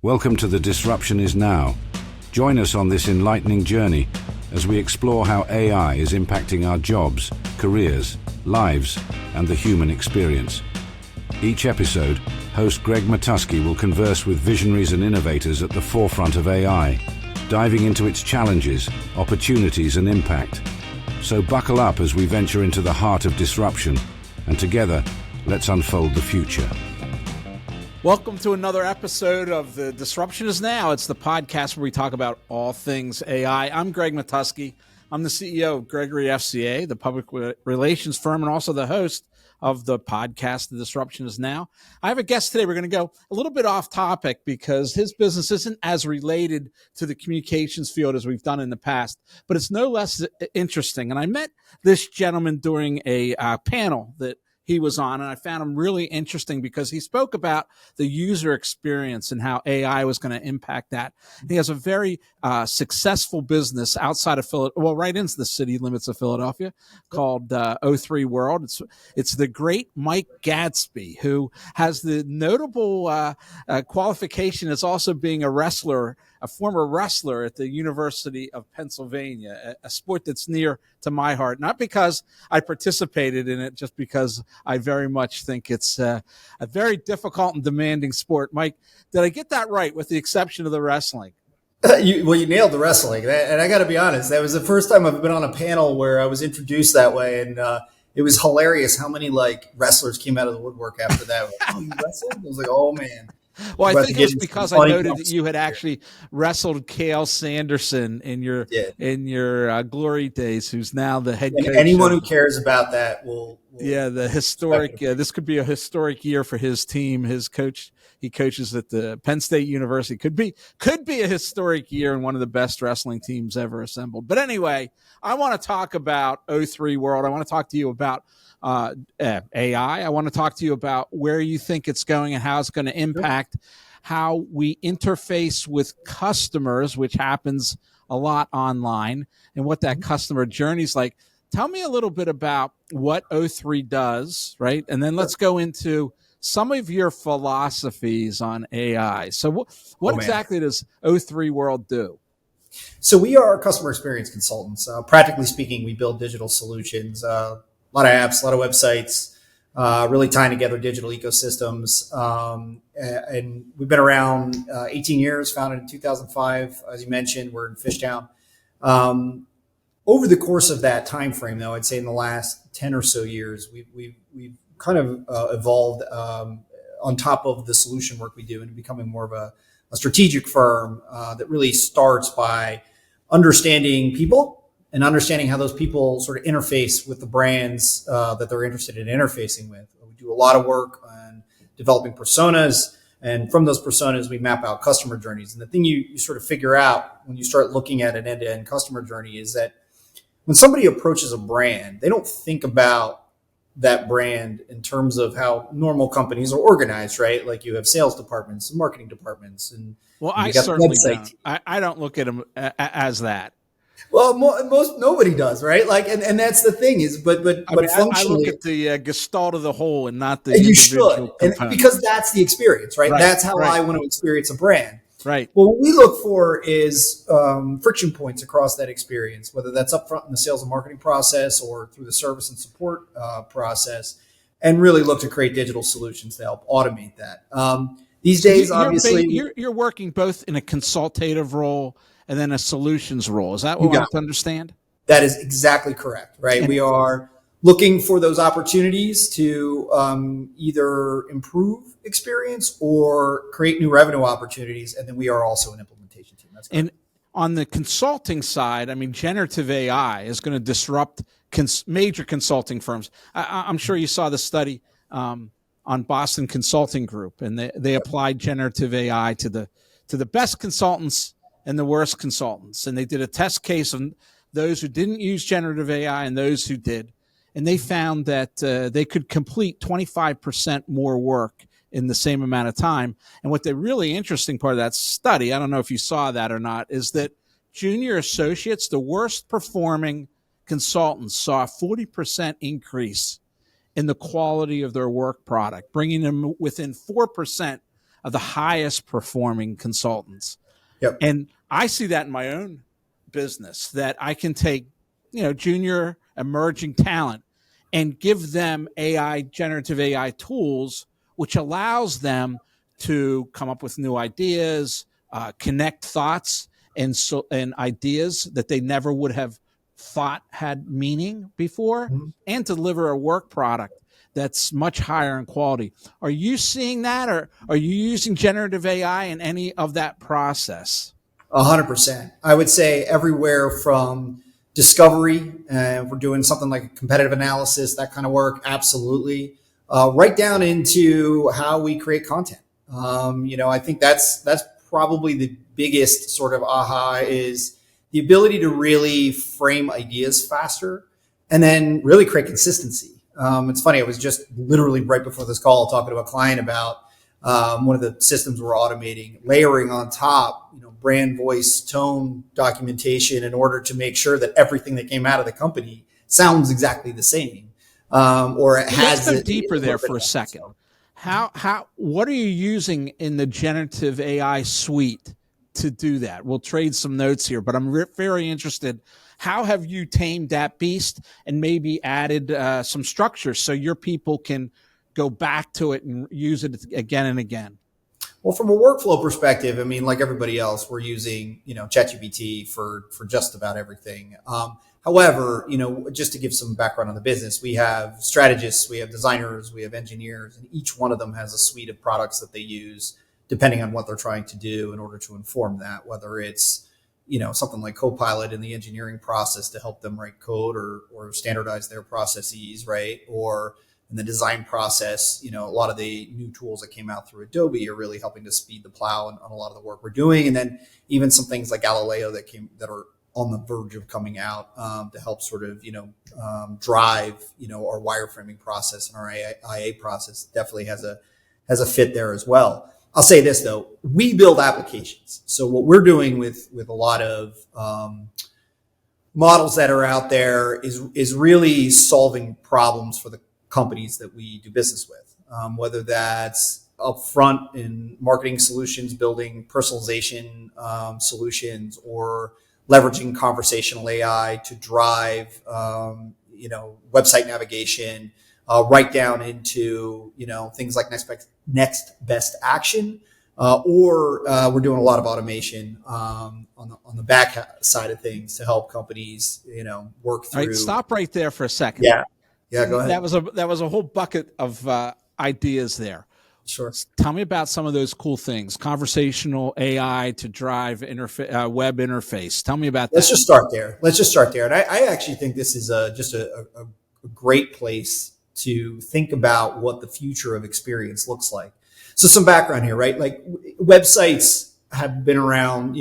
Welcome to The Disruption Is Now. Join us on this enlightening journey as we explore how AI is impacting our jobs, careers, lives, and the human experience. Each episode, host Greg Matusky will converse with visionaries and innovators at the forefront of AI, diving into its challenges, opportunities, and impact. So buckle up as we venture into the heart of disruption, and together, let's unfold the future. Welcome to another episode of The Disruption Is Now. It's the podcast where we talk about all things AI. I'm Greg Matusky. I'm the CEO of Gregory FCA, the public relations firm, and also the host of the podcast, The Disruption Is Now. I have a guest today. We're going to go a little bit off topic because his business isn't as related to the communications field as we've done in the past, but it's no less interesting. And I met this gentleman during a panel that he was on, and I found him really interesting because he spoke about the user experience and how AI was going to impact that. He has a very successful business outside of right into the city limits of Philadelphia, called O3 World. It's the great Mike Gadsby, who has the notable qualification as also being a former wrestler at the University of Pennsylvania, a sport that's near to my heart, not because I participated in it, just because I very much think it's a very difficult and demanding sport. Mike, did I get that right with the exception of the wrestling? You nailed the wrestling. And I got to be honest, that was the first time I've been on a panel where I was introduced that way. And it was hilarious how many wrestlers came out of the woodwork after that. Oh, you wrestled? I was like, oh, man. Well, I think it was because I noted that you had actually wrestled Cael Sanderson in your glory days, who's now the head coach. Anyone who cares about that will the historic. This could be a historic year for his team. His coach, he coaches at the Penn State University. Could be a historic year and one of the best wrestling teams ever assembled. But anyway, I want to talk about O3 World. I want to talk to you about AI. I want to talk to you about where you think it's going and how it's going to impact how we interface with customers, which happens a lot online, and what that customer journey is like. Tell me a little bit about what O3 does, right? And then let's go into some of your philosophies on AI. So what exactly does O3 World do? So we are customer experience consultants. Practically speaking, we build digital solutions, a lot of apps, a lot of websites, really tying together digital ecosystems. And we've been around 18 years, founded in 2005. As you mentioned, we're in Fishtown. Over the course of that time frame, though, I'd say in the last 10 or so years, we've kind of evolved on top of the solution work we do into becoming more of a strategic firm that really starts by understanding people and understanding how those people sort of interface with the brands that they're interested in interfacing with. We do a lot of work on developing personas, and from those personas, we map out customer journeys. And the thing you sort of figure out when you start looking at an end-to-end customer journey is that when somebody approaches a brand, they don't think about that brand in terms of how normal companies are organized, right? Like you have sales departments and marketing departments. And I certainly don't. I don't look at them as that. Well, nobody does, right? And that's the thing is, but functionally, I look at the gestalt of the whole and not the and individual you should, and because that's the experience, right? That's how I want to experience a brand. Right. Well, what we look for is friction points across that experience, whether that's up front in the sales and marketing process or through the service and support process, and really look to create digital solutions to help automate that. These days, obviously, you're working both in a consultative role and then a solutions role. Is that what I want to understand? That is exactly correct, right? We are looking for those opportunities to either improve experience or create new revenue opportunities. And then we are also an implementation team. That's correct. And on the consulting side, I mean, generative AI is going to disrupt major consulting firms. I'm sure you saw the study on Boston Consulting Group, and they applied generative AI to the best consultants and the worst consultants. And they did a test case on those who didn't use generative AI and those who did. And they found that they could complete 25% more work in the same amount of time. And what the really interesting part of that study, I don't know if you saw that or not, is that junior associates, the worst performing consultants, saw a 40% increase in the quality of their work product, bringing them within 4% of the highest performing consultants. Yep. And I see that in my own business, that I can take, junior emerging talent and give them generative AI tools, which allows them to come up with new ideas, connect thoughts and ideas that they never would have thought had meaning before, and deliver a work product that's much higher in quality. Are you seeing that, or are you using generative AI in any of that process? 100%. I would say everywhere from discovery, we're doing something like competitive analysis, that kind of work, absolutely, right down into how we create content. I think that's probably the biggest sort of aha, is the ability to really frame ideas faster and then really create consistency. It's funny, I was just literally right before this call talking to a client about one of the systems we're automating, layering on top, brand, voice, tone documentation in order to make sure that everything that came out of the company sounds exactly the same, or it has. Let's go deeper there for a second. What are you using in the generative AI suite to do that? We'll trade some notes here, but I'm very interested. How have you tamed that beast and maybe added some structure so your people can go back to it and use it again and again? Well, from a workflow perspective, I mean, like everybody else, we're using, ChatGPT for just about everything. However, just to give some background on the business, we have strategists, we have designers, we have engineers, and each one of them has a suite of products that they use depending on what they're trying to do in order to inform that, whether it's, something like Copilot in the engineering process to help them write code or standardize their processes, right? Or in the design process, a lot of the new tools that came out through Adobe are really helping to speed the plow on a lot of the work we're doing. And then even some things like Galileo that are on the verge of coming out to help sort of, drive, our wireframing process and our IA process definitely has a fit there as well. I'll say this though, we build applications. So what we're doing with a lot of models that are out there is really solving problems for the companies that we do business with, whether that's upfront in marketing solutions, building personalization solutions, or leveraging conversational AI to drive, website navigation, right down into, things like next best action, or we're doing a lot of automation on the back side of things to help companies, work through. All right, stop right there for a second. Yeah, go ahead. That was a whole bucket of ideas there. Sure. Tell me about some of those cool things. Conversational AI to drive web interface. Tell me about that. Let's just start there. And I actually think this is just a great place to think about what the future of experience looks like. So some background here, right? Like websites have been around,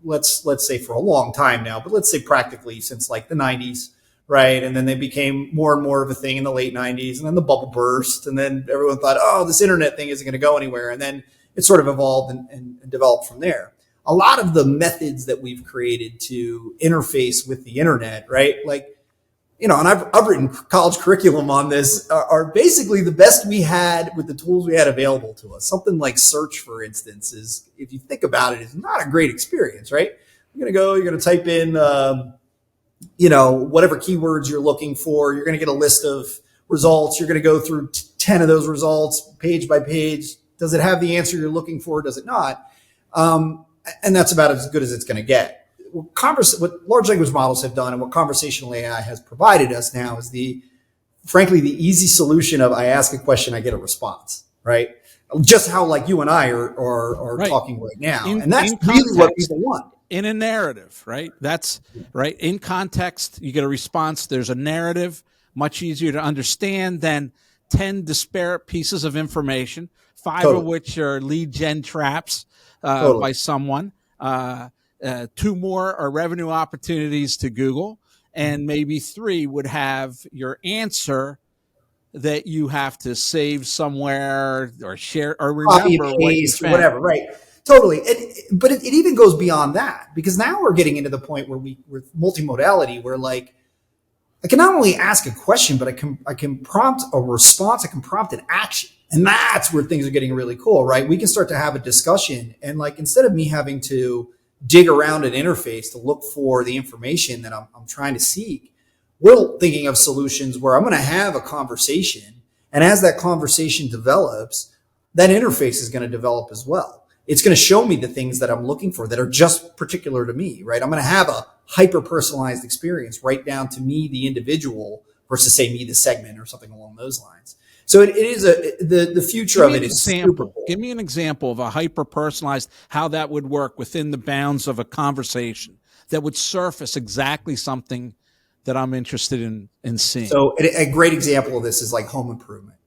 let's say for a long time now, but let's say practically since like the 90s, right? And then they became more and more of a thing in the late 90s, and then the bubble burst, and then everyone thought, oh, this internet thing isn't going to go anywhere. And then it sort of evolved and developed from there. A lot of the methods that we've created to interface with the internet, right? Like, and I've written college curriculum on this, are basically the best we had with the tools we had available to us. Something like search, for instance, is, if you think about it, is not a great experience, right? You're going to type in, whatever keywords you're looking for. You're going to get a list of results. You're going to go through 10 of those results page by page. Does it have the answer you're looking for? Does it not? And that's about as good as it's going to get. What large language models have done and what conversational AI has provided us now is frankly, the easy solution of I ask a question, I get a response, right? Just how like you and I are right. Talking right now. And that's really what people want. In a narrative, right? That's right. In context, you get a response. There's a narrative, much easier to understand than 10 disparate pieces of information, 5 of which are lead gen traps by someone. 2 more are revenue opportunities to Google, and maybe 3 would have your answer that you have to save somewhere or share or remember whatever, right? Totally. But it even goes beyond that, because now we're getting into the point where with multimodality, where like I can not only ask a question, but I can prompt a response. I can prompt an action. And that's where things are getting really cool, right? We can start to have a discussion. And like, instead of me having to dig around an interface to look for the information that I'm trying to seek, we're thinking of solutions where I'm going to have a conversation. And as that conversation develops, that interface is going to develop as well. It's going to show me the things that I'm looking for that are just particular to me, right? I'm going to have a hyper personalized experience right down to me, the individual, versus say me, the segment, or something along those lines. So it is the future of it is super cool. Give me an example of a hyper personalized, how that would work within the bounds of a conversation that would surface exactly something that I'm interested in seeing. So a great example of this is like home improvement.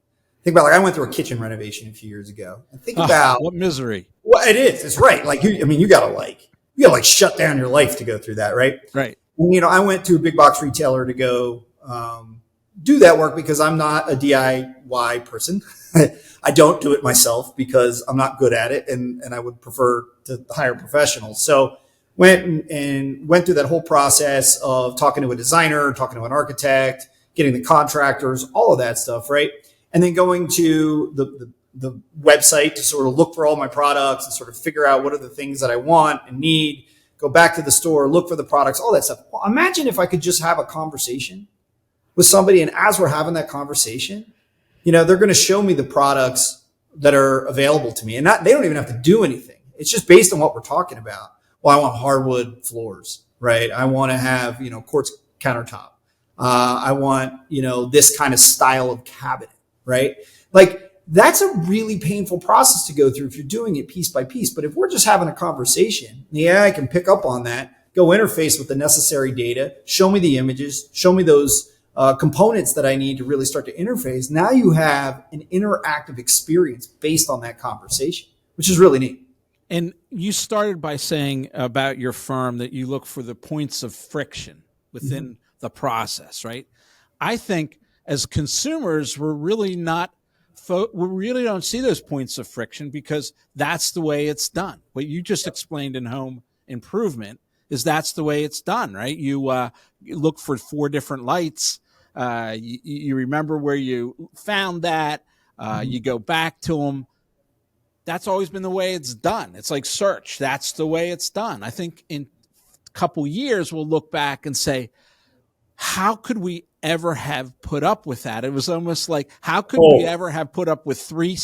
Think about, like, I went through a kitchen renovation a few years ago. And think about what misery. Well, it is. It's right. Like, you gotta shut down your life to go through that, right? Right. And, I went to a big box retailer to go do that work because I'm not a DIY person. I don't do it myself because I'm not good at it, and I would prefer to hire professionals. So went through that whole process of talking to a designer, talking to an architect, getting the contractors, all of that stuff, right? And then going to the website to sort of look for all my products and sort of figure out what are the things that I want and need, go back to the store, look for the products, all that stuff. Well, imagine if I could just have a conversation with somebody, and as we're having that conversation, they're going to show me the products that are available to me. And they don't even have to do anything. It's just based on what we're talking about. Well, I want hardwood floors, right? I want to have, quartz countertop. I want, this kind of style of cabinet, right? Like, that's a really painful process to go through if you're doing it piece by piece. But if we're just having a conversation, the AI can pick up on that, go interface with the necessary data, show me the images, show me those components that I need to really start to interface. Now you have an interactive experience based on that conversation, which is really neat. And you started by saying about your firm that you look for the points of friction within the process, right? I think as consumers, we really don't see those points of friction because that's the way it's done. What you just explained in home improvement is that's the way it's done, right? You look for 4 different lights. You remember where you found that. You go back to them. That's always been the way it's done. It's like search. That's the way it's done. I think in a couple years, we'll look back and say, how could we ever have put up with that? It was almost like, how could we ever have put up with 3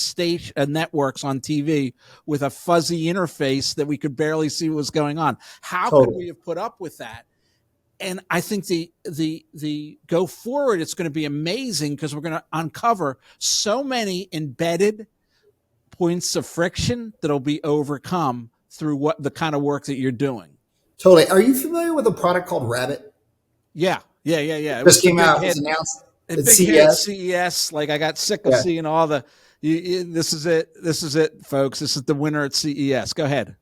networks on TV with a fuzzy interface that we could barely see what was going on? How could we have put up with that? And I think the go forward, it's going to be amazing because we're going to uncover so many embedded points of friction that'll be overcome through the kind of work that you're doing. Totally. Are you familiar with a product called Rabbit? Yeah. It just came out. It was announced at CES. Like, I got sick of seeing all the. This is it, folks. This is the winner at CES. Go ahead.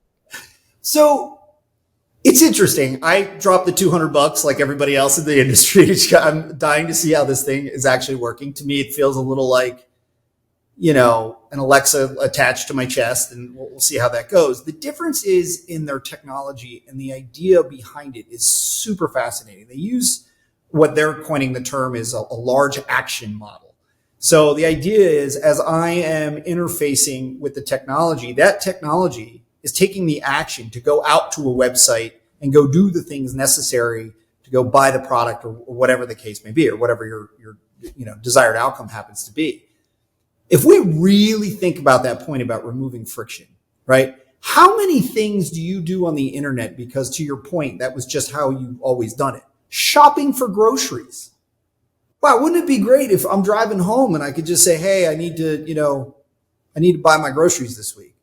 So it's interesting. I dropped the $200 like everybody else in the industry. I'm dying to see how this thing is actually working. To me, it feels a little like, an Alexa attached to my chest, and we'll see how that goes. The difference is in their technology, and the idea behind it is super fascinating. They use what they're coining the term is a large action model. So the idea is, as I am interfacing with the technology, that technology is taking the action to go out to a website and go do the things necessary to go buy the product or whatever the case may be, or whatever your desired outcome happens to be. If we really think about that point about removing friction, right? How many things do you do on the internet? Because to your point, that was just how you've always done it. Shopping for groceries. Wow, wouldn't it be great if I'm driving home and I could just say, hey, I need to buy my groceries this week.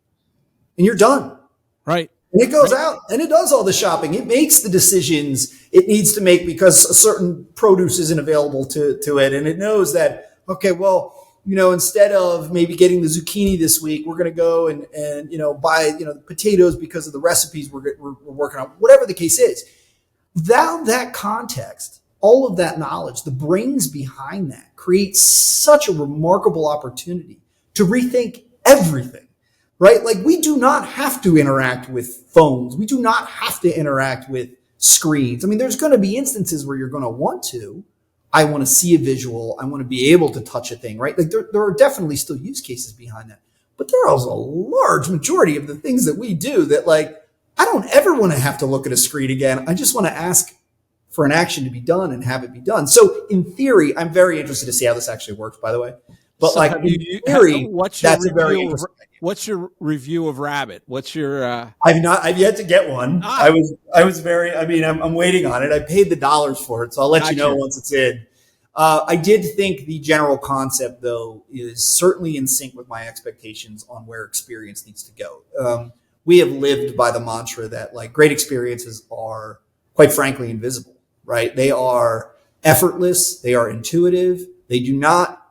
And you're done. Right. And it goes out and it does all the shopping. It makes the decisions it needs to make because a certain produce isn't available to it. And it knows that, okay, well, instead of maybe getting the zucchini this week, we're going to go and buy, potatoes because of the recipes we're working on, whatever the case is. Without that context, all of that knowledge, the brains behind that creates such a remarkable opportunity to rethink everything, right? Like, we do not have to interact with phones. We do not have to interact with screens. I mean, there's going to be instances where you're going to want to, I want to see a visual. I want to be able to touch a thing, right? Like there are definitely still use cases behind that, but there are also a large majority of the things that we do that like, I don't ever want to have to look at a screen again. I just want to ask for an action to be done and have it be done. So in theory, I'm very interested to see how this actually works, by the way. But so like in theory, that's a very interesting idea. What's your review of Rabbit? What's your? I've yet to get one. I was very. I mean, I'm waiting on it. I paid the dollars for it, so I'll let you know once it's in. I did think the general concept, though, is certainly in sync with my expectations on where experience needs to go. We have lived by the mantra that like great experiences are, quite frankly, invisible, right? They are effortless. They are intuitive. They do not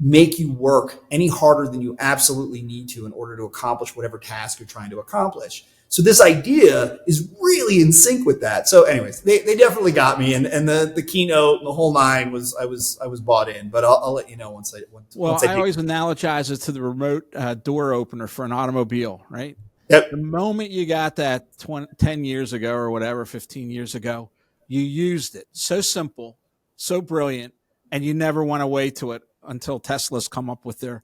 make you work any harder than you absolutely need to in order to accomplish whatever task you're trying to accomplish. So this idea is really in sync with that. So anyways, they definitely got me. And the keynote and the whole nine was, I was bought in, but I'll let you know once I always analogize it to the remote door opener for an automobile, right? Yep. The moment you got that 10 years ago or whatever, 15 years ago, you used it. So simple, so brilliant, and you never went away to it until Tesla's come up with their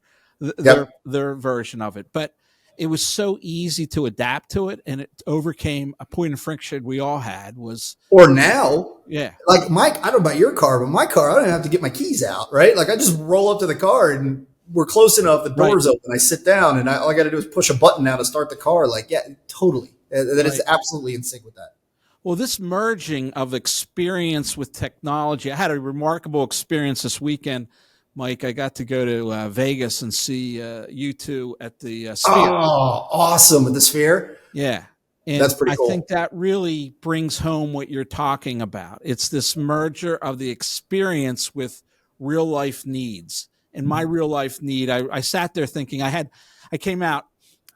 version of it. But it was so easy to adapt to it, and it overcame a point of friction we all had was. Or now, yeah. Like Mike, I don't know about your car, but my car, I don't even have to get my keys out, right? Like I just roll up to the car and we're close enough, the door's open, I sit down, and all I got to do is push a button now to start the car. Like, yeah, totally. That is absolutely in sync with that. Well, this merging of experience with technology, I had a remarkable experience this weekend, Mike. I got to go to Vegas and see U2 at the Sphere. Oh, awesome. At the Sphere? Yeah. And that's pretty cool. I think that really brings home what you're talking about. It's this merger of the experience with real life needs. And my real life need, I sat there thinking I came out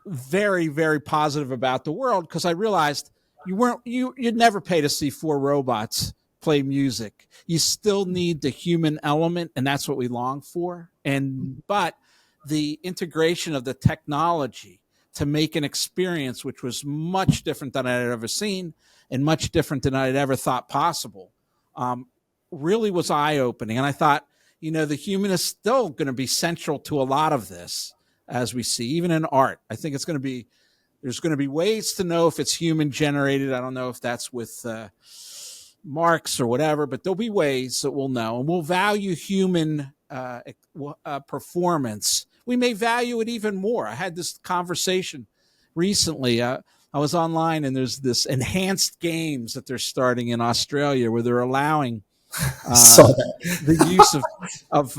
very, very positive about the world because I realized you'd never pay to see four robots play music. You still need the human element, and that's what we long for. But the integration of the technology to make an experience which was much different than I'd ever seen and much different than I'd ever thought possible, really was eye-opening. And I thought, the human is still going to be central to a lot of this, as we see, even in art. I think there's going to be ways to know if it's human generated. I don't know if that's with marks or whatever, but there'll be ways that we'll know, and we'll value human performance. We may value it even more. I had this conversation recently. I was online, and there's this enhanced games that they're starting in Australia where they're allowing the use of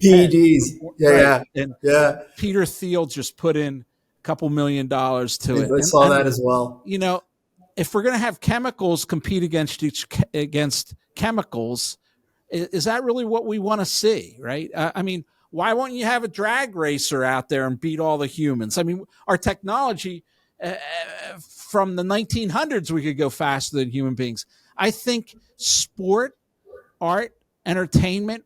PEDs. And Peter Thiel just put in a couple $1 million to it. I saw that as well. If we're going to have chemicals compete against chemicals, is that really what we want to see? Right? I mean, why won't you have a drag racer out there and beat all the humans? I mean, our technology from the 1900s, we could go faster than human beings. I think sport, art, entertainment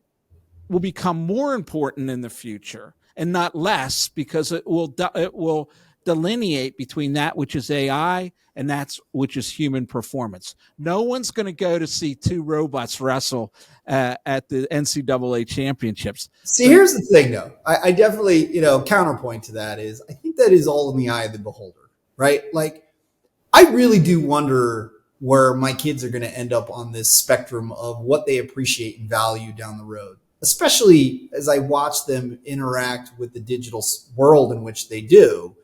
will become more important in the future and not less, because it will delineate between that which is AI and which is human performance. No one's going to go to see two robots wrestle at the NCAA championships. See, here's the thing, though. I definitely, counterpoint to that is I think that is all in the eye of the beholder, right? Like, I really do wonder where my kids are going to end up on this spectrum of what they appreciate and value down the road, especially as I watch them interact with the digital world in which they do.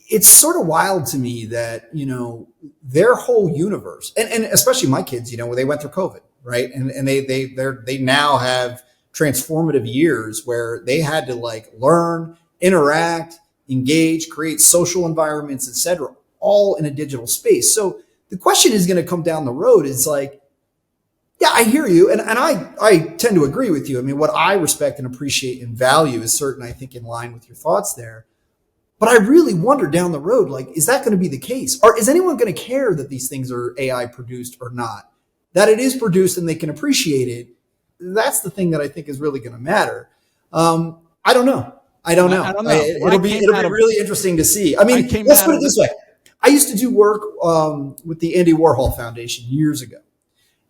It's sort of wild to me that, their whole universe, and especially my kids, where they went through COVID, right? And they now have transformative years where they had to learn, interact, engage, create social environments, et cetera, all in a digital space. So the question is going to come down the road is yeah, I hear you. And I tend to agree with you. I mean, what I respect and appreciate and value is certain, I think, in line with your thoughts there. But I really wonder down the road, is that going to be the case? Or is anyone going to care that these things are AI produced or not? That it is produced and they can appreciate it. That's the thing that I think is really going to matter. I don't know. It'll be really interesting to see. I mean, let's put it this way. I used to do work with the Andy Warhol Foundation years ago.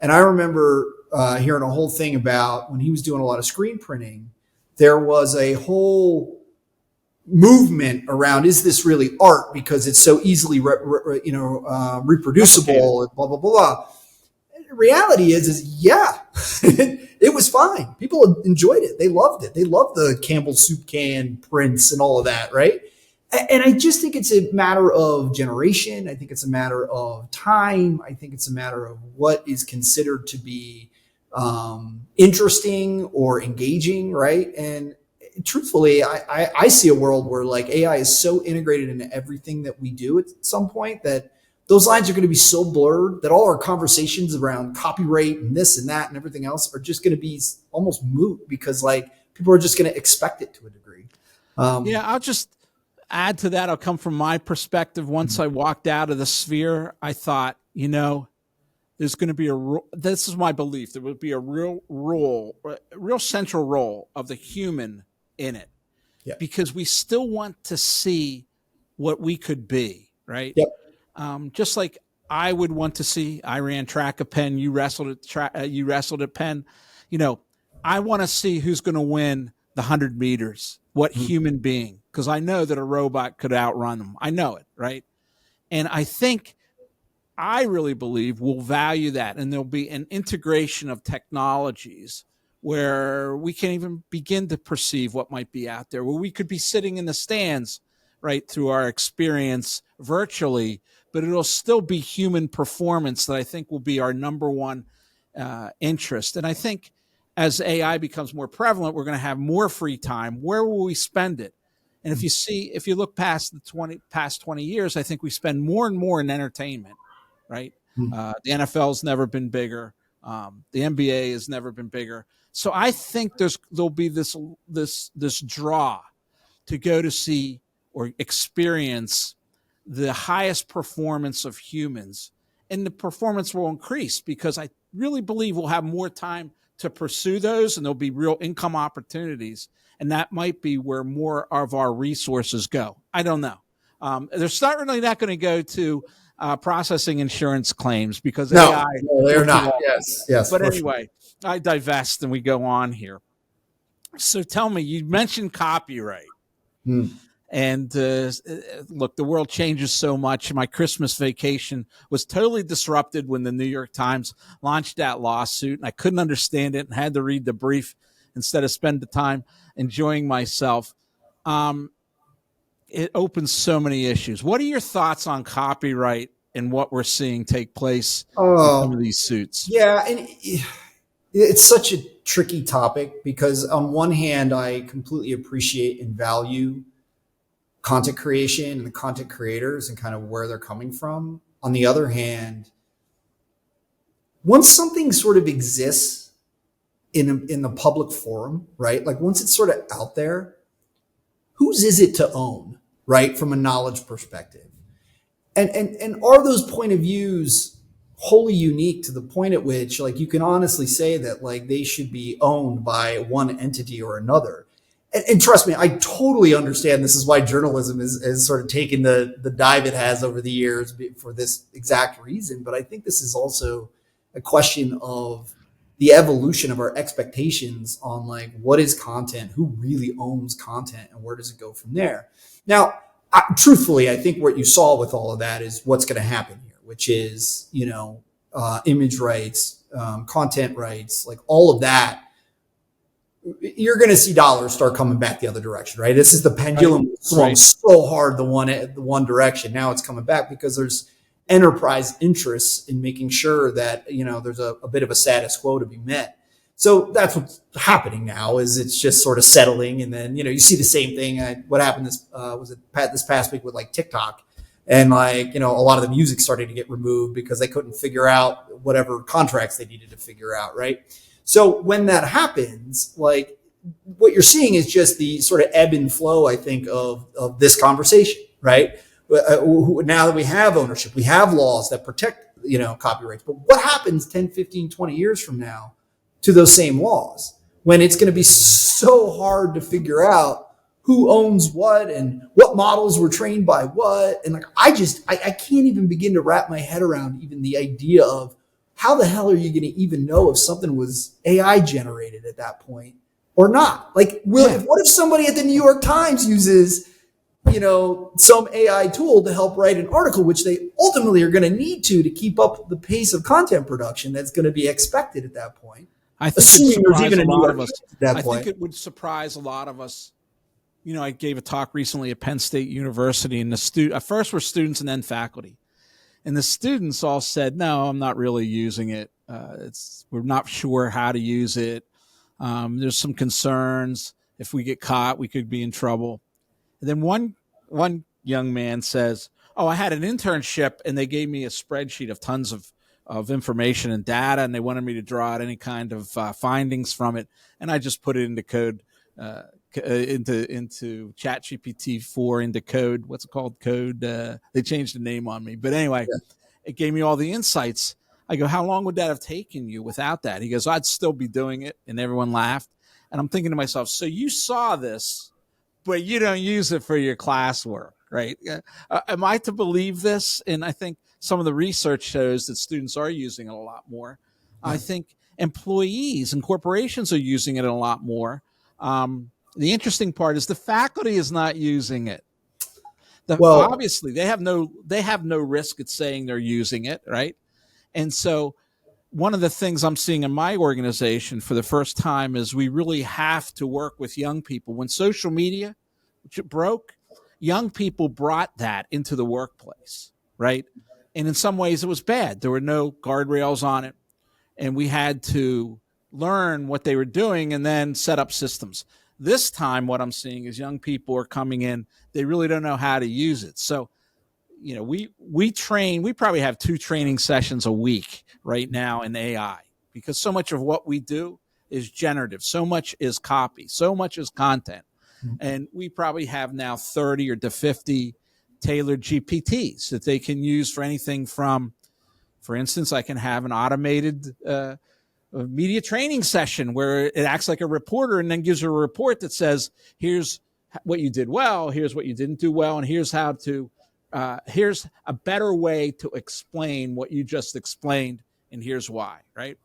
And I remember hearing a whole thing about when he was doing a lot of screen printing, there was a whole movement around, is this really art? Because it's so easily, reproducible and blah, blah, blah. The reality is yeah, it was fine. People enjoyed it. They loved it. They loved the Campbell soup can prints and all of that, right? And I just think it's a matter of generation. I think it's a matter of time. I think it's a matter of what is considered to be interesting or engaging, right? And truthfully, I see a world where like AI is so integrated into everything that we do at some point that those lines are going to be so blurred that all our conversations around copyright and this and that and everything else are just going to be almost moot because like people are just going to expect it to a degree. I'll just add to that. I'll come from my perspective. Once I walked out of the sphere, I thought, there's going to be this is my belief. There would be a real central role of the human in it, because we still want to see what we could be, right? Yep. Just like I would want to see. I ran track at Penn. You wrestled at Penn. I want to see who's going to win the 100 meters. What human being? Because I know that a robot could outrun them. I know it, right? And I really believe we'll value that, and there'll be an integration of technologies where we can even begin to perceive what might be out there, where we could be sitting in the stands, right, through our experience virtually, but it'll still be human performance that I think will be our number one interest. And I think as AI becomes more prevalent, we're going to have more free time. Where will we spend it? And if you look past the past 20 years, I think we spend more and more in entertainment, right? The NFL's never been bigger. The NBA has never been bigger. So I think there'll be this draw to go to see or experience the highest performance of humans, and the performance will increase because I really believe we'll have more time to pursue those, and there'll be real income opportunities, and that might be where more of our resources go. I don't know. They're certainly not going to go to processing insurance claims because AI. No, they're not. Yes. But anyway, I divest and we go on here. So tell me, you mentioned copyright. And look, the world changes so much. My Christmas vacation was totally disrupted when the New York Times launched that lawsuit, and I couldn't understand it and had to read the brief instead of spend the time enjoying myself. It opens so many issues. What are your thoughts on copyright and what we're seeing take place in some of these suits? Yeah, and it's such a tricky topic because on one hand, I completely appreciate and value content creation and the content creators and kind of where they're coming from. On the other hand, once something sort of exists in the public forum, right? Like once it's sort of out there, whose is it to own, right? From a knowledge perspective. And are those point of views wholly unique to the point at which like you can honestly say that like they should be owned by one entity or another? And trust me, I totally understand this is why journalism has sort of taken the dive it has over the years for this exact reason. But I think this is also a question of the evolution of our expectations on like what is content, who really owns content, and where does it go from there? Now, truthfully, I think what you saw with all of that is what's going to happen here, which is, image rights, content rights, like all of that. You're going to see dollars start coming back the other direction, right? This is the pendulum swung so hard the one direction. Now it's coming back because there's enterprise interests in making sure that, there's a bit of a status quo to be met. So that's what's happening now is it's just sort of settling. And then, you see the same thing. What happened this past week with like TikTok, and like, a lot of the music started to get removed because they couldn't figure out whatever contracts they needed to figure out. Right. So when that happens, like what you're seeing is just the sort of ebb and flow, I think, of this conversation, right? Now that we have ownership, we have laws that protect, copyrights. But what happens 10, 15, 20 years from now to those same laws when it's going to be so hard to figure out who owns what and what models were trained by what? And like, I can't even begin to wrap my head around even the idea of how the hell are you going to even know if something was AI generated at that point or not? Like, what if somebody at the New York Times uses, some AI tool to help write an article, which they ultimately are going to need to keep up the pace of content production that's going to be expected at that point. I think Assuming there's even a New York of us. at that I point. think it would surprise a lot of us. I gave a talk recently at Penn State University, and at first were students and then faculty. And the students all said, no, I'm not really using it. We're not sure how to use it. There's some concerns. If we get caught, we could be in trouble. And then one young man says, oh, I had an internship and they gave me a spreadsheet of tons of information and data, and they wanted me to draw out any kind of findings from it. And I just put it into code, into ChatGPT 4 into code. What's it called? Code. They changed the name on me. But anyway, It gave me all the insights. I go, how long would that have taken you without that? He goes, I'd still be doing it. And everyone laughed. And I'm thinking to myself, so you saw this, but you don't use it for your classwork, right? Am I to believe this? And I think some of the research shows that students are using it a lot more. I think employees and corporations are using it a lot more. The interesting part is the faculty is not using it. Obviously, they have no risk at saying they're using it, right? And so one of the things I'm seeing in my organization for the first time is we really have to work with young people. When social media, which it broke, young people brought that into the workplace, right? And in some ways it was bad. There were no guardrails on it, and we had to learn what they were doing and then set up systems. This time what I'm seeing is young people are coming in, they really don't know how to use it. So, we probably have 2 training sessions a week right now in AI, because so much of what we do is generative. So much is copy. So much is content. And we probably have now 30 or to 50 tailored GPTs that they can use for anything from, for instance, I can have an automated media training session where it acts like a reporter and then gives you a report that says, here's what you did well, here's what you didn't do well, and here's how to here's a better way to explain what you just explained, and here's why, right?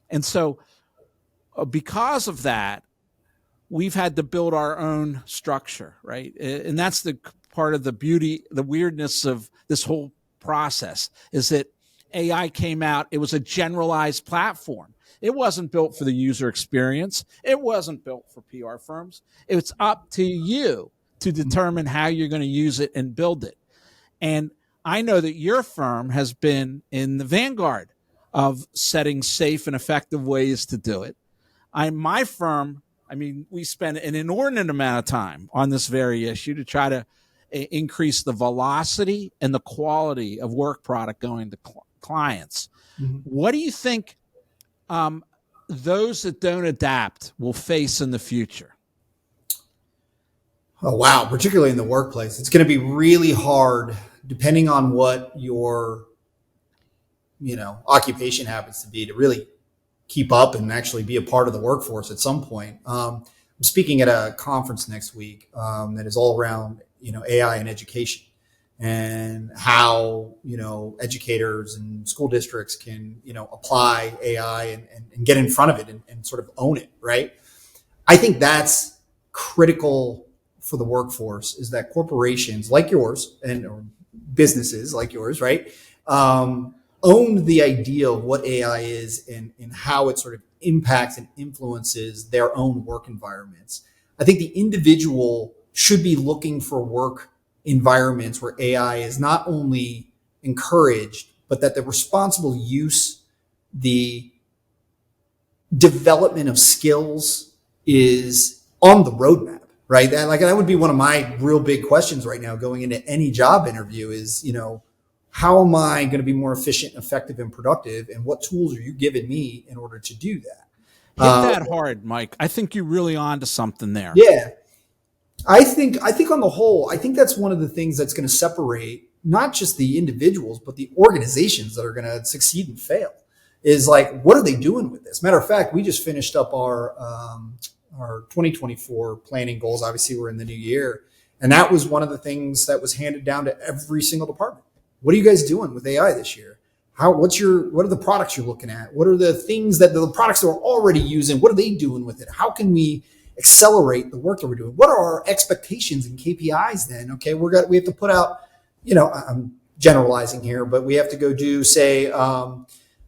And so because of that, we've had to build our own structure, right? And that's the part of the beauty, the weirdness of this whole process, is that AI came out, it was a generalized platform. It wasn't built for the user experience. It wasn't built for PR firms. It's up to you to determine how you're going to use it and build it. And I know that your firm has been in the vanguard of setting safe and effective ways to do it. My firm, we spend an inordinate amount of time on this very issue to try to increase the velocity and the quality of work product going to clients. Mm-hmm. What do you think those that don't adapt will face in the future? Oh, wow. Particularly in the workplace. It's going to be really hard, depending on what your, occupation happens to be, to really keep up and actually be a part of the workforce at some point. I'm speaking at a conference next week that is all around, AI and education, and how, educators and school districts can, apply AI and get in front of it and sort of own it, right? I think that's critical for the workforce, is that corporations like yours or businesses like yours, right, own the idea of what AI is and how it sort of impacts and influences their own work environments. I think the individual should be looking for work environments where AI is not only encouraged, but that the responsible use, the development of skills is on the roadmap. Right. That would be one of my real big questions right now going into any job interview is, how am I going to be more efficient, effective, and productive? And what tools are you giving me in order to do that? Hit that hard, Mike. I think you're really onto something there. Yeah. I think on the whole, I think that's one of the things that's going to separate not just the individuals, but the organizations that are going to succeed and fail, is like, what are they doing with this? Matter of fact, we just finished up our 2024 planning goals. Obviously, we're in the new year. And that was one of the things that was handed down to every single department. What are you guys doing with AI this year? what are the products you're looking at? What are the things that the products that we're already using? What are they doing with it? How can we accelerate the work that we're doing? What are our expectations and KPIs then? Okay, we have to put out, I'm generalizing here, but we have to go do, say,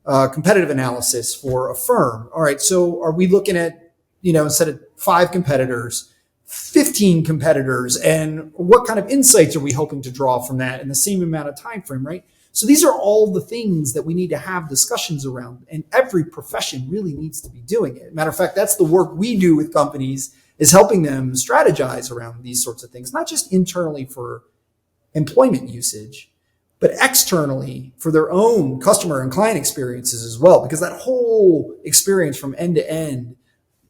competitive analysis for a firm. All right, so are we looking at, instead of 5 competitors, 15 competitors, and what kind of insights are we hoping to draw from that in the same amount of time frame, right? So these are all the things that we need to have discussions around, and every profession really needs to be doing it. Matter of fact, that's the work we do with companies, is helping them strategize around these sorts of things, not just internally for employment usage, but externally for their own customer and client experiences as well, because that whole experience from end to end,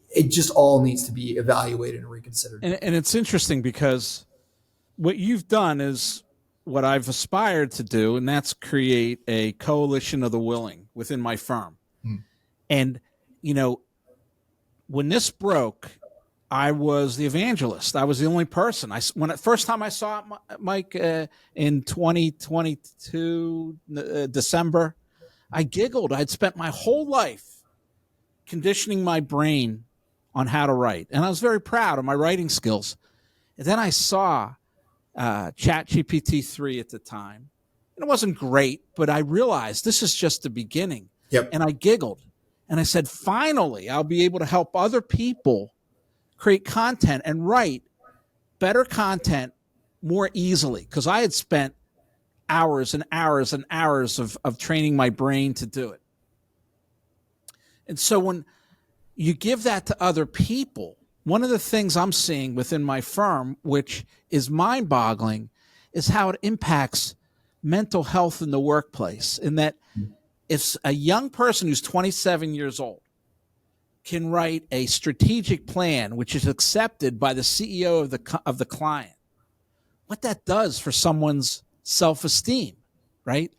it just all needs to be evaluated and reconsidered. And it's interesting because what you've done is what I've aspired to do, and that's create a coalition of the willing within my firm. And, when this broke, I was the evangelist. I was the only person. First time I saw it, Mike, in 2022, December, I giggled. I'd spent my whole life conditioning my brain on how to write. And I was very proud of my writing skills. And then I saw ChatGPT 3 at the time. And it wasn't great, but I realized this is just the beginning. Yep. And I giggled. And I said, finally, I'll be able to help other people create content and write better content more easily. Because I had spent hours and hours and hours of training my brain to do it. And so when you give that to other people, one of the things I'm seeing within my firm, which is mind-boggling, is how it impacts mental health in the workplace. In that if a young person who's 27 years old can write a strategic plan, which is accepted by the CEO of the client, what that does for someone's self-esteem, right?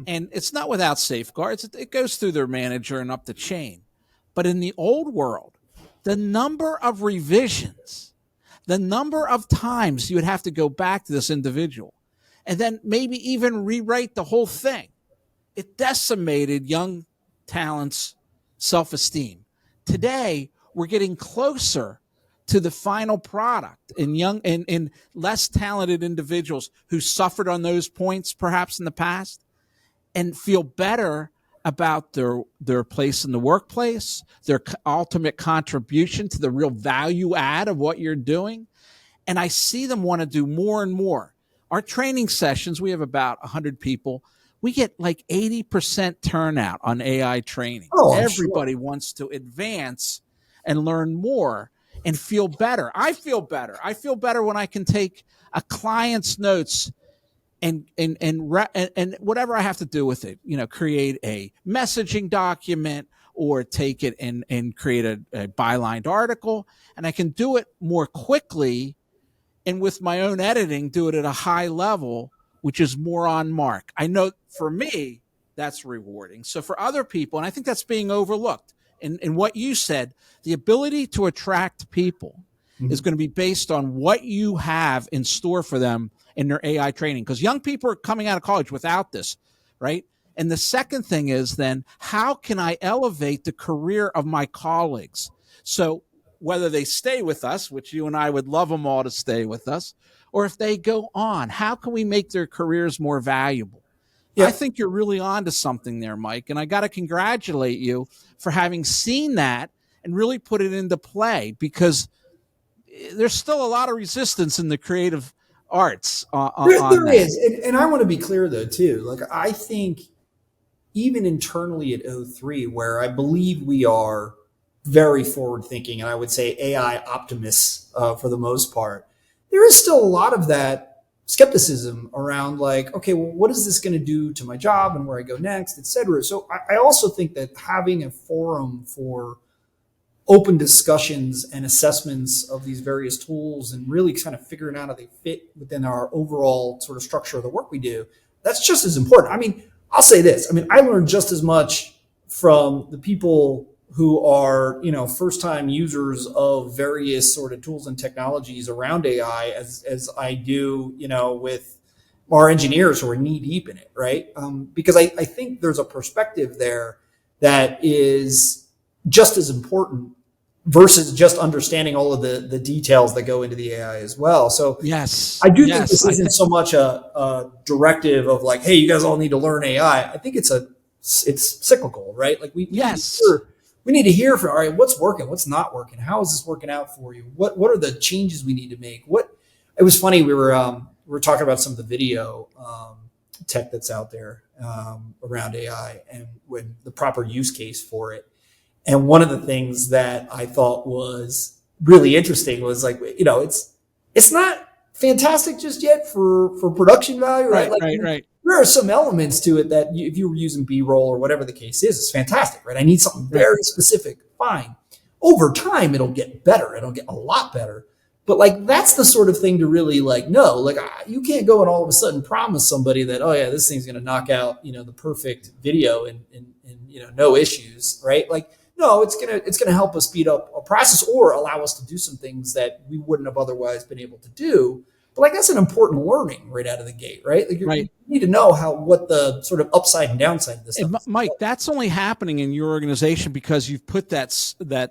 And it's not without safeguards. It goes through their manager and up the chain. But in the old world, the number of revisions, the number of times you would have to go back to this individual and then maybe even rewrite the whole thing, it decimated young talent's self-esteem. Today, we're getting closer to the final product in young and less talented individuals who suffered on those points perhaps in the past and feel better about their place in the workplace, their ultimate contribution to the real value add of what you're doing. And I see them want to do more and more. Our training sessions, we have about 100 people. We get like 80% turnout on AI training. Everybody wants to advance and learn more and feel better. I feel better. I feel better when I can take a client's notes and whatever I have to do with it, create a messaging document or take it and create a bylined article. And I can do it more quickly and with my own editing, do it at a high level, which is more on mark. I know for me, that's rewarding. So for other people, and I think that's being overlooked, in what you said, the ability to attract people is going to be based on what you have in store for them in their AI training. Because young people are coming out of college without this, right? And the second thing is then, how can I elevate the career of my colleagues? So whether they stay with us, which you and I would love them all to stay with us, or if they go on, how can we make their careers more valuable? Yeah. I think you're really onto something there, Mike. And I got to congratulate you for having seen that and really put it into play, because there's still a lot of resistance in the creative arts. There is. And I want to be clear, though, too. Like, I think even internally at O3, where I believe we are very forward thinking, and I would say AI optimists for the most part, there is still a lot of that skepticism around, like, okay, well, what is this going to do to my job and where I go next, et cetera. So I also think that having a forum for open discussions and assessments of these various tools and really kind of figuring out how they fit within our overall sort of structure of the work we do, that's just as important. I mean, I'll say this. I mean, I learned just as much from the people who are, first-time users of various sort of tools and technologies around AI as I do, with our engineers who are knee deep in it, right? Because I think there's a perspective there that is just as important versus just understanding all of the details that go into the AI as well. So yes, I do think this isn't so much a directive of like, hey, you guys all need to learn AI. I think it's cyclical, right? Like we need to hear from, all right, what's working, what's not working, how is this working out for you? What are the changes we need to make? It was funny, we were talking about some of the video tech that's out there around AI and when the proper use case for it. And one of the things that I thought was really interesting was like, it's not fantastic just yet for production value, right? Right. There are some elements to it that if you were using B-roll or whatever the case is, it's fantastic, right? I need something very specific. Fine. Over time, it'll get better. It'll get a lot better. But like, that's the sort of thing to really know, like you can't go and all of a sudden promise somebody that, oh yeah, this thing's going to knock out, the perfect video and no issues, right? Like, no, it's going to help us speed up a process or allow us to do some things that we wouldn't have otherwise been able to do. But like, that's an important learning right out of the gate, right? Like you need to know what the sort of upside and downside of this is. Mike, that's only happening in your organization because you've put that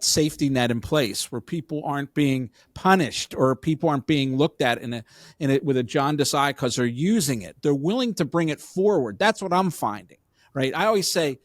safety net in place where people aren't being punished or people aren't being looked at in it with a jaundiced eye because they're using it. They're willing to bring it forward. That's what I'm finding, right? I always say,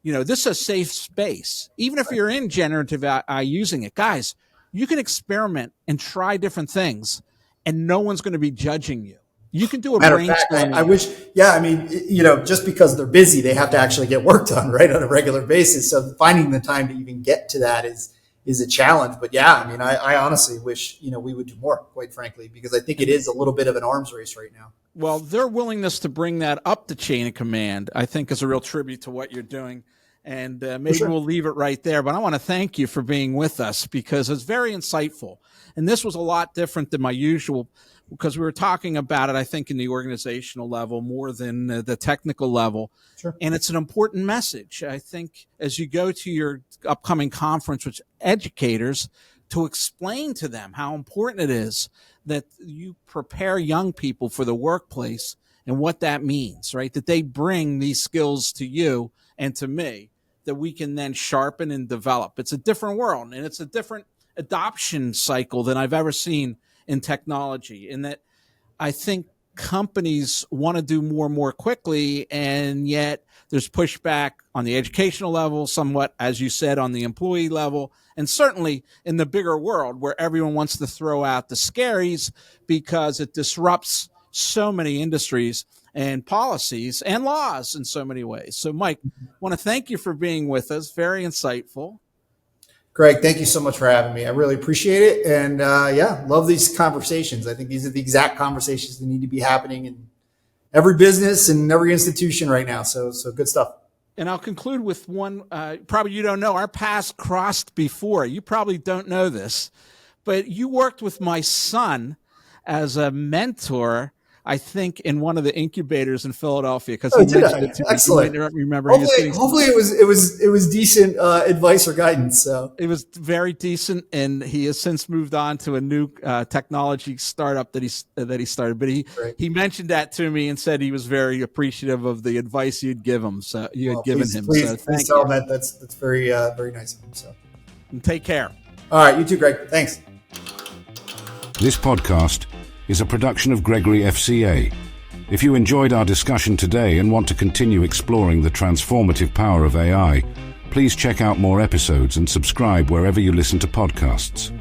this is a safe space. Even if you're in generative AI using it, guys, you can experiment and try different things and no one's going to be judging you. You can do a brainstorm. I wish, just because they're busy, they have to actually get work done, right, on a regular basis. So finding the time to even get to that is a challenge. But I honestly wish, we would do more, quite frankly, because I think it is a little bit of an arms race right now. Well, their willingness to bring that up the chain of command, I think, is a real tribute to what you're doing. And maybe we'll leave it right there. But I want to thank you for being with us because it's very insightful. And this was a lot different than my usual because we were talking about it, I think, in the organizational level more than the technical level. Sure. And it's an important message. I think as you go to your upcoming conference with educators, to explain to them how important it is that you prepare young people for the workplace and what that means, right? That they bring these skills to you and to me that we can then sharpen and develop. It's a different world and it's a different adoption cycle than I've ever seen in technology, in that I think companies want to do more quickly, and yet there's pushback on the educational level, somewhat, as you said, on the employee level, and certainly in the bigger world where everyone wants to throw out the scaries because it disrupts so many industries and policies and laws in so many ways. So, Mike, I want to thank you for being with us. Very insightful. Greg, thank you so much for having me. I really appreciate it. And love these conversations. I think these are the exact conversations that need to be happening in every business and every institution right now. So good stuff. And I'll conclude with one, probably you don't know, our paths crossed before. You probably don't know this, but you worked with my son as a mentor, I think, in one of the incubators in Philadelphia, because he mentioned it to me. Excellent. You might remember. Hopefully it was decent advice or guidance. So it was very decent, and he has since moved on to a new technology startup that he started. But he mentioned that to me and said he was very appreciative of the advice you'd give him. So please tell him that. That's very very nice of him. So and take care. All right, you too, Greg. Thanks. This podcast is a production of Gregory FCA. If you enjoyed our discussion today and want to continue exploring the transformative power of AI, please check out more episodes and subscribe wherever you listen to podcasts.